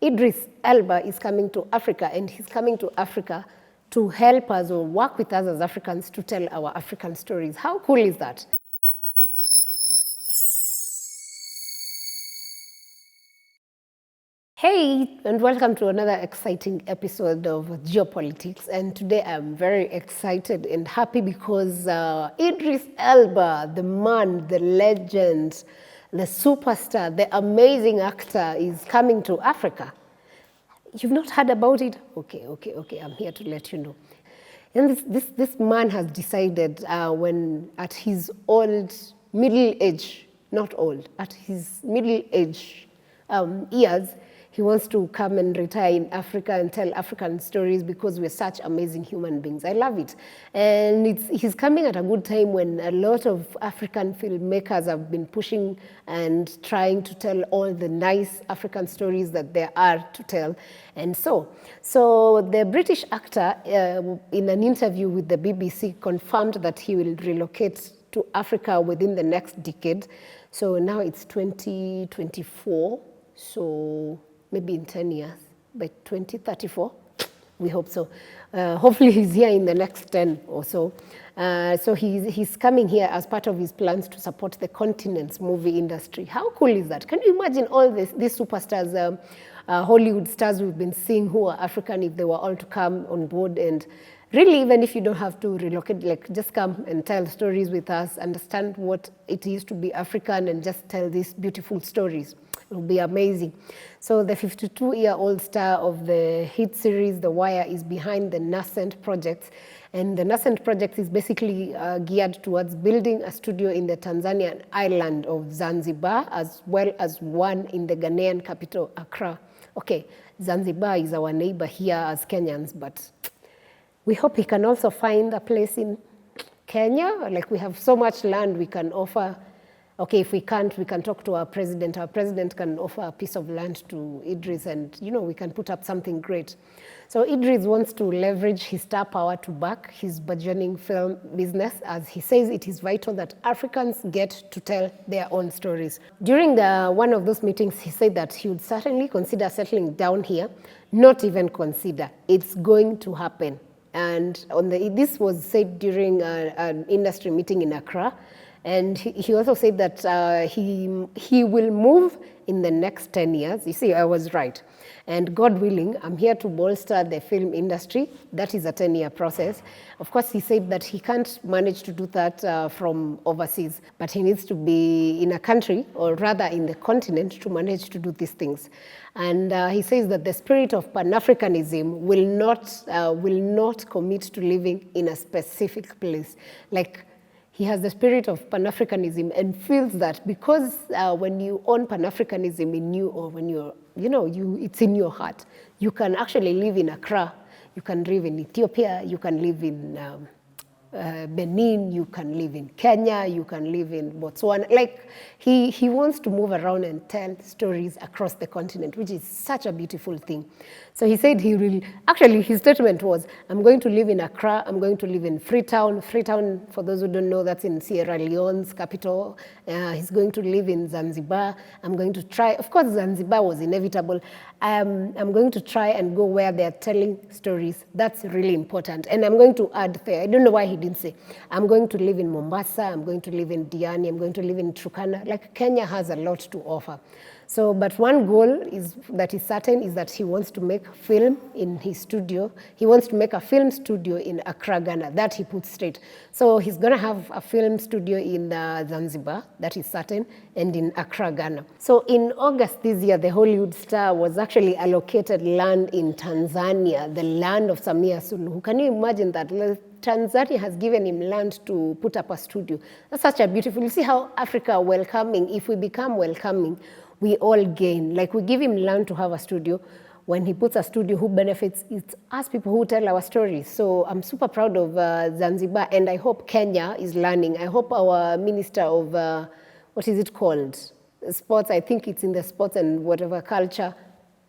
Idris Elba is coming to Africa, and he's coming to Africa to help us or work with us as Africans to tell our African stories. How cool is that? Hey, and welcome to another exciting episode of Geopolitics. And today I'm very excited and happy because Idris Elba, the man, the legend, the superstar, the amazing actor is coming to Africa. You've not heard about it? Okay, I'm here to let you know. And this man has decided when at his old, middle age, not old, at his middle age years, he wants to come and retire in Africa and tell African stories because we're such amazing human beings. I love it. And he's coming at a good time when a lot of African filmmakers have been pushing and trying to tell all the nice African stories that there are to tell. And so the British actor, in an interview with the BBC, confirmed that he will relocate to Africa within the next decade. So now it's 2024. So maybe in 10 years, by 2034, we hope so. Hopefully he's here in the next 10 or so. So he's coming here as part of his plans to support the continent's movie industry. How cool is that? Can you imagine all these superstars, Hollywood stars we've been seeing who are African, if they were all to come on board, and really, even if you don't have to relocate, like just come and tell stories with us, understand what it is to be African, and just tell these beautiful stories. It will be amazing. So the 52-year-old star of the hit series The Wire is behind the Nascent project. And the Nascent project is basically geared towards building a studio in the Tanzanian island of Zanzibar, as well as one in the Ghanaian capital, Accra. Okay, Zanzibar is our neighbor here as Kenyans, but we hope he can also find a place in Kenya. Like, we have so much land we can offer. Okay, if we can't, we can talk to our president. Our president can offer a piece of land to Idris, and we can put up something great. So Idris wants to leverage his star power to back his burgeoning film business, as he says it is vital that Africans get to tell their own stories. During one of those meetings, he said that he would certainly consider settling down here. Not even consider, it's going to happen. And this was said during an industry meeting in Accra. And he also said that he will move in the next 10 years. You see, I was right. And God willing, I'm here to bolster the film industry. That is a 10-year process. Of course, he said that he can't manage to do that from overseas, but he needs to be in a country, or rather in the continent, to manage to do these things. And he says that the spirit of Pan-Africanism will not commit to living in a specific place. Like, he has the spirit of Pan-Africanism and feels that because when you own Pan-Africanism in you, or when it's in your heart, you can actually live in Accra, you can live in Ethiopia, you can live in Benin, you can live in Kenya, you can live in Botswana. Like, he wants to move around and tell stories across the continent, which is such a beautiful thing. So he said his statement was, I'm going to live in Accra, I'm going to live in Freetown. Freetown, for those who don't know, that's in Sierra Leone's capital. He's going to live in Zanzibar. I'm going to try, of course, Zanzibar was inevitable. I'm going to try and go where they're telling stories. That's really important. And I'm going to add there, I don't know why he didn't say, I'm going to live in Mombasa, I'm going to live in Diani, I'm going to live in Turkana. Like, Kenya has a lot to offer. So, but one goal that is certain is that he wants to make film in his studio. He wants to make a film studio in Accra, Ghana. That he put straight. So he's going to have a film studio in Zanzibar, that is certain, and in Accra, Ghana. So in August this year, the Hollywood star was actually allocated land in Tanzania, the land of Samia Suluhu. Can you imagine that? Tanzania has given him land to put up a studio. That's such a beautiful, you see how Africa welcoming, if we become welcoming, we all gain. Like, we give him land to have a studio. When he puts a studio, who benefits? It's us people who tell our stories. So I'm super proud of Zanzibar, and I hope Kenya is learning. I hope our minister of, what is it called? Sports, I think it's in the sports and whatever culture.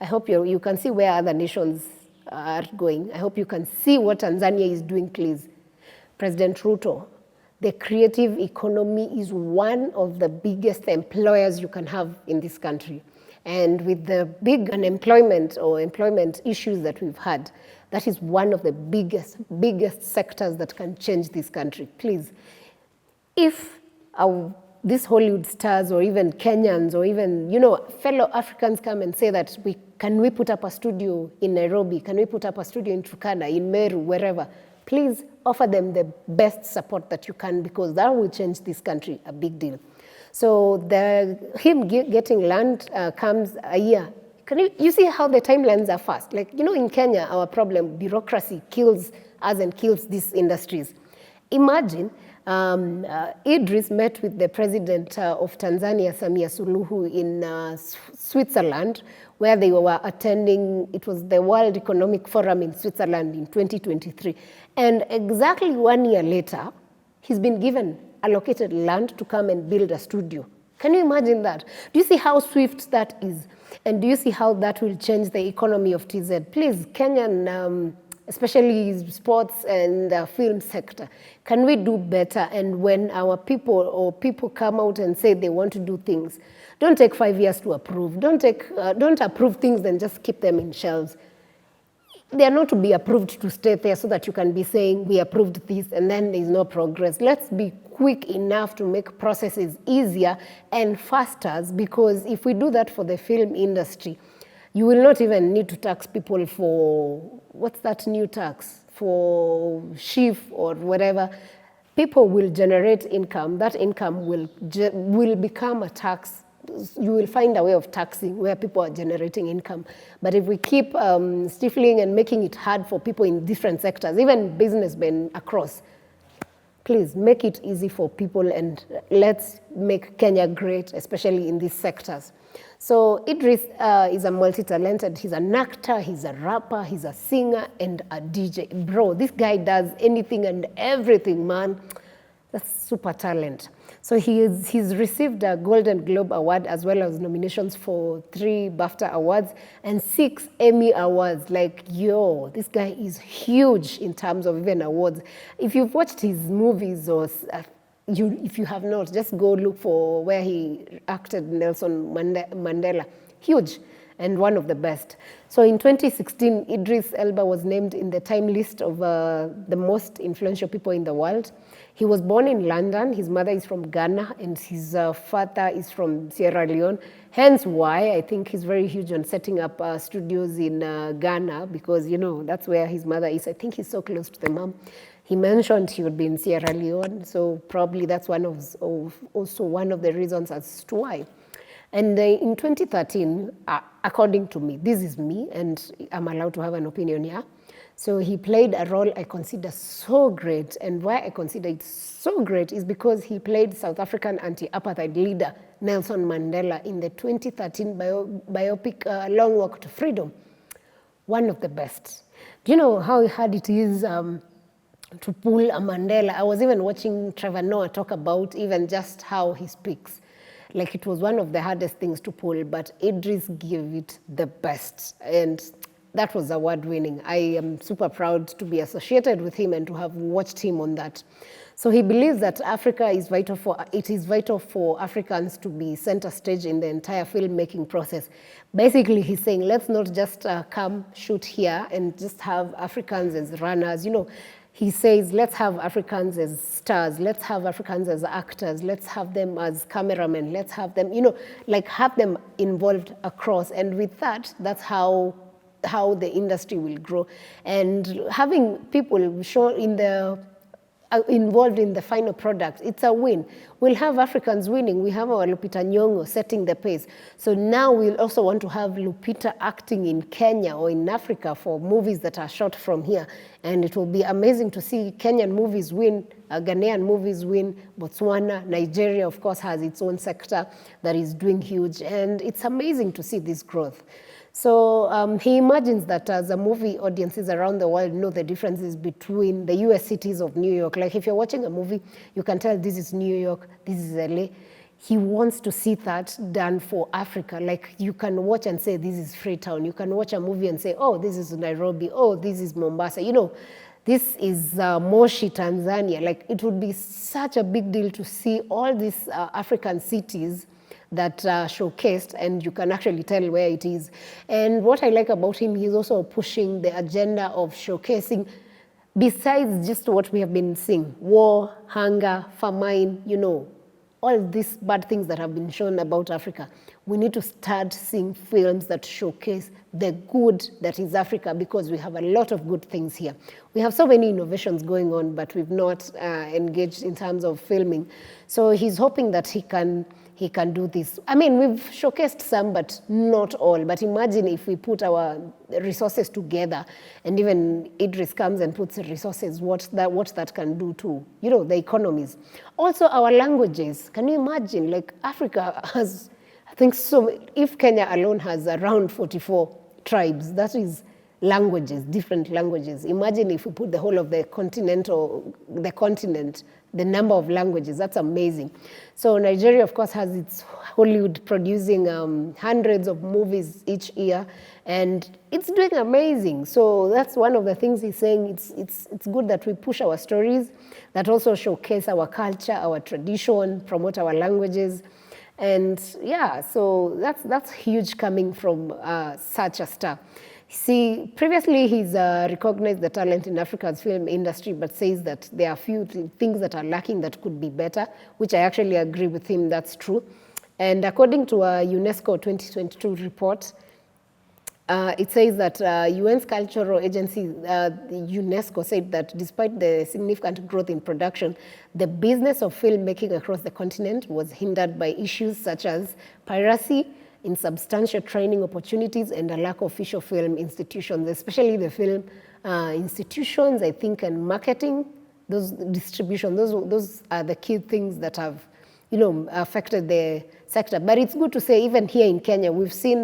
I hope you can see where other nations are going. I hope you can see what Tanzania is doing, please. President Ruto, the creative economy is one of the biggest employers you can have in this country. And with the big unemployment or employment issues that we've had, that is one of the biggest sectors that can change this country. Please, if these Hollywood stars or even Kenyans or even, fellow Africans come and say that can we put up a studio in Nairobi? Can we put up a studio in Turkana, in Meru, wherever? Please offer them the best support that you can, because that will change this country a big deal. So him getting land comes a year. You see how the timelines are fast? Like, in Kenya, our problem, bureaucracy kills us and kills these industries. Imagine Idris met with the president of Tanzania, Samia Suluhu, in Switzerland, where they were attending, it was the World Economic Forum in Switzerland in 2023. And exactly 1 year later, he's been given allocated land to come and build a studio. Can you imagine that? Do you see how swift that is? And do you see how that will change the economy of TZ? Please, Kenyan, especially sports and film sector, can we do better? And when our people come out and say they want to do things, don't take 5 years to approve. Don't approve things and just keep them in shelves. They are not to be approved to stay there so that you can be saying, we approved this, and then there's no progress. Let's be quick enough to make processes easier and faster, because if we do that for the film industry, you will not even need to tax people for, what's that new tax? For shift or whatever. People will generate income. That income will become a tax. You will find a way of taxing where people are generating income. But if we keep stifling and making it hard for people in different sectors, even businessmen across, please make it easy for people, and let's make Kenya great, especially in these sectors. So Idris is a multi-talented. He's an actor, he's a rapper, he's a singer, and a DJ. Bro, this guy does anything and everything, man. That's super talent. So he's received a Golden Globe Award, as well as nominations for 3 BAFTA Awards and 6 Emmy Awards. Like, yo, this guy is huge in terms of even awards. If you've watched his movies, or if you have not, just go look for where he acted Nelson Mandela. Huge, and one of the best. So in 2016, Idris Elba was named in the Time list of the most influential people in the world. He was born in London. His mother is from Ghana, and his father is from Sierra Leone. Hence why I think he's very huge on setting up studios in Ghana, because, that's where his mother is. I think he's so close to the mom. He mentioned he would be in Sierra Leone, so probably that's also one of the reasons as to why. And in 2013, according to me, this is me, and I'm allowed to have an opinion here. So he played a role I consider so great, and why I consider it so great is because he played South African anti-apartheid leader Nelson Mandela in the 2013 biopic Long Walk to Freedom. One of the best. Do you know how hard it is to pull a Mandela? I was even watching Trevor Noah talk about even just how he speaks. Like, it was one of the hardest things to pull, but Idris gave it the best, and that was award-winning. I am super proud to be associated with him and to have watched him on that. So he believes that it is vital for Africans to be center stage in the entire filmmaking process. Basically, he's saying, let's not just come shoot here and just have Africans as runners. He says, let's have Africans as stars, let's have Africans as actors, let's have them as cameramen, let's have them, have them involved across. And with that, that's how the industry will grow. And having people show involved in the final product, it's a win. We'll have Africans winning. We have our Lupita Nyong'o setting the pace. So now we'll also want to have Lupita acting in Kenya or in Africa for movies that are shot from here. And it will be amazing to see Kenyan movies win, Ghanaian movies win, Botswana, Nigeria, of course, has its own sector that is doing huge. And it's amazing to see this growth. So he imagines that as a movie, audiences around the world know the differences between the US cities of New York. Like, if you're watching a movie, you can tell this is New York, this is LA. He wants to see that done for Africa. Like, you can watch and say, this is Freetown. You can watch a movie and say, oh, this is Nairobi. Oh, this is Mombasa. This is Moshi, Tanzania. Like, it would be such a big deal to see all these African cities that are showcased, and you can actually tell where it is. And what I like about him, he's also pushing the agenda of showcasing, besides just what we have been seeing, war, hunger, famine, all these bad things that have been shown about Africa. We need to start seeing films that showcase the good that is Africa, because we have a lot of good things here. We have so many innovations going on, but we've not engaged in terms of filming. So he's hoping that he can do this. I mean, we've showcased some, but not all. But imagine if we put our resources together, and even Idris comes and puts the resources, what that can do to, the economies. Also, our languages. Can you imagine? Like, Africa has, I think, if Kenya alone has around 44 tribes, that is languages, different languages. Imagine if we put the whole of the continent, the number of languages. That's amazing. So Nigeria, of course, has its Hollywood producing hundreds of movies each year, and it's doing amazing. So that's one of the things he's saying. It's good that we push our stories that also showcase our culture, our tradition, promote our languages. And yeah, so that's huge coming from such a star. See, previously he's recognized the talent in Africa's film industry, but says that there are a few things that are lacking that could be better, which I actually agree with him, that's true. And according to a UNESCO 2022 report, it says that UN's cultural agency, UNESCO, said that despite the significant growth in production, the business of filmmaking across the continent was hindered by issues such as piracy, insubstantial training opportunities, and a lack of official film institutions, especially the film institutions, I think, and marketing, those distribution, those are the key things that have, affected the sector. But it's good to say, even here in Kenya, we've seen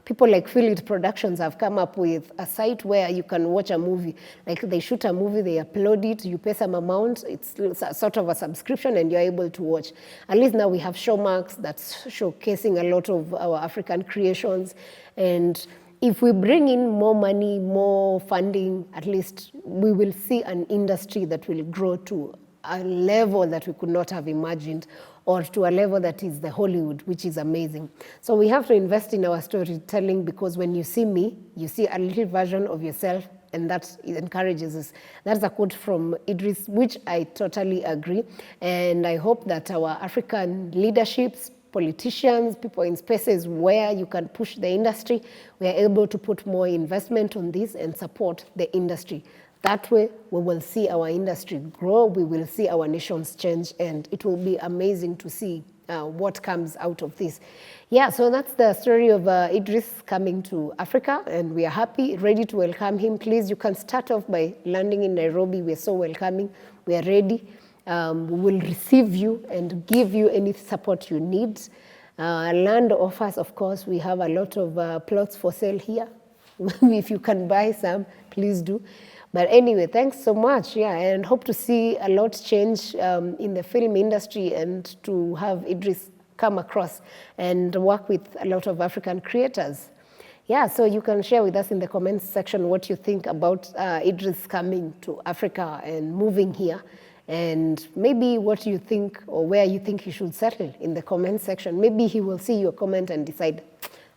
people like Philip Productions have come up with a site where you can watch a movie. Like, they shoot a movie, they upload it, you pay some amount, it's sort of a subscription, and you're able to watch. At least now we have Showmax that's showcasing a lot of our African creations. And if we bring in more money, more funding, at least we will see an industry that will grow to a level that we could not have imagined, or to a level that is the Hollywood, which is amazing. So we have to invest in our storytelling, because when you see me, you see a little version of yourself, and that encourages us. That's a quote from Idris, which I totally agree. And I hope that our African leaderships, politicians, people in spaces where you can push the industry, we are able to put more investment on this and support the industry. That way, we will see our industry grow, we will see our nations change, and it will be amazing to see what comes out of this. Yeah, so that's the story of Idris coming to Africa, and we are happy, ready to welcome him. Please, you can start off by landing in Nairobi. We're so welcoming. We are ready. We will receive you and give you any support you need. Land offers, of course, we have a lot of plots for sale here. If you can buy some, please do. But anyway, thanks so much, and hope to see a lot change in the film industry, and to have Idris come across and work with a lot of African creators. Yeah, so you can share with us in the comments section what you think about Idris coming to Africa and moving here, and maybe what you think or where you think he should settle in the comments section. Maybe he will see your comment and decide,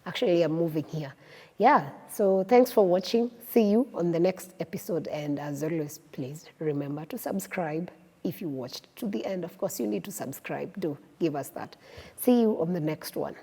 actually, I'm moving here. Yeah, so thanks for watching. See you on the next episode. And as always, please remember to subscribe. If you watched to the end, of course, you need to subscribe. Do give us that. See you on the next one.